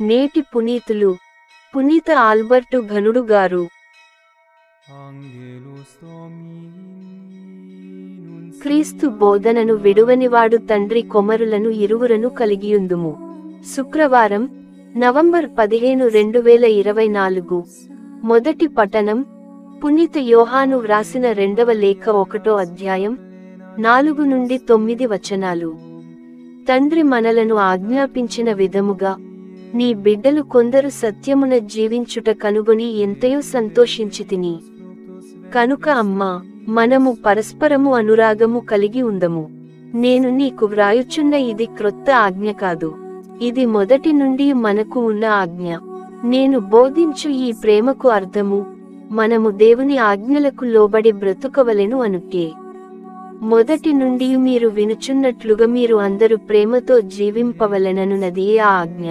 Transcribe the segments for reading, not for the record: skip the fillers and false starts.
నేటి పునీతులు పునీత ఆల్బర్టు ఘనుడు గారు. క్రీస్తు బోధనను విడువనివాడు తండ్రి కొమరులను ఇరువురను కలిగియుందుము. శుక్రవారం, నవంబర్ 15, 2024. మొదటి పఠనం పునీత యోహాను వ్రాసిన 2వ లేఖ 1వ అధ్యాయం 4 నుండి 9 వచనాలు. తండ్రి మనలను ఆజ్ఞాపించిన విధముగా నీ బిడ్డలు కొందరు సత్యమున జీవించుట కనుగొని ఎంతయో సంతోషించితిని. కనుక అమ్మా, మనము పరస్పరము అనురాగము కలిగి ఉందము. నేను నీకు వ్రాయుచున్న ఇది క్రొత్త ఆజ్ఞ కాదు, ఇది మొదటి నుండి మనకు ఉన్న ఆజ్ఞ. నేను బోధించు ఈ ప్రేమకు అర్థము, మనము దేవుని ఆజ్ఞలకు లోబడి బ్రతుకవలెను అనుటే. మొదటి నుండి మీరు వినుచున్నట్లుగా మీరు అందరూ ప్రేమతో జీవింపవలెననున్నదే ఆ ఆజ్ఞ.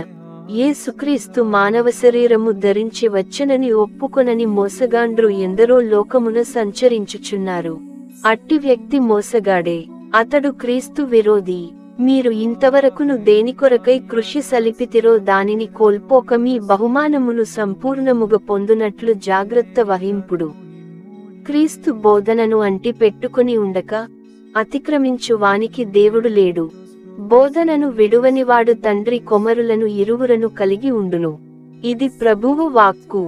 యేసుక్రీస్తు మానవ శరీరము ధరించి వచ్చనని ఒప్పుకొనని మోసగాండ్రు ఎందరో లోకమున సంచరించుచున్నారు. అట్టి వ్యక్తి మోసగాడే, అతడు క్రీస్తు విరోధి. మీరు ఇంతవరకును దేనికొరకై కృషి సలిపితిరో దానిని కోల్పోక మీ బహుమానమును సంపూర్ణముగా పొందునట్లు జాగ్రత్త వహింపుడు. క్రీస్తు బోధనను అంటి పెట్టుకుని ఉండక అతిక్రమించు వానికి దేవుడు లేడు. బోధనను విడువనివాడు తండ్రి కొమరులను ఇరువురను కలిగి ఉండును. ఇది ప్రభువు వాక్కు.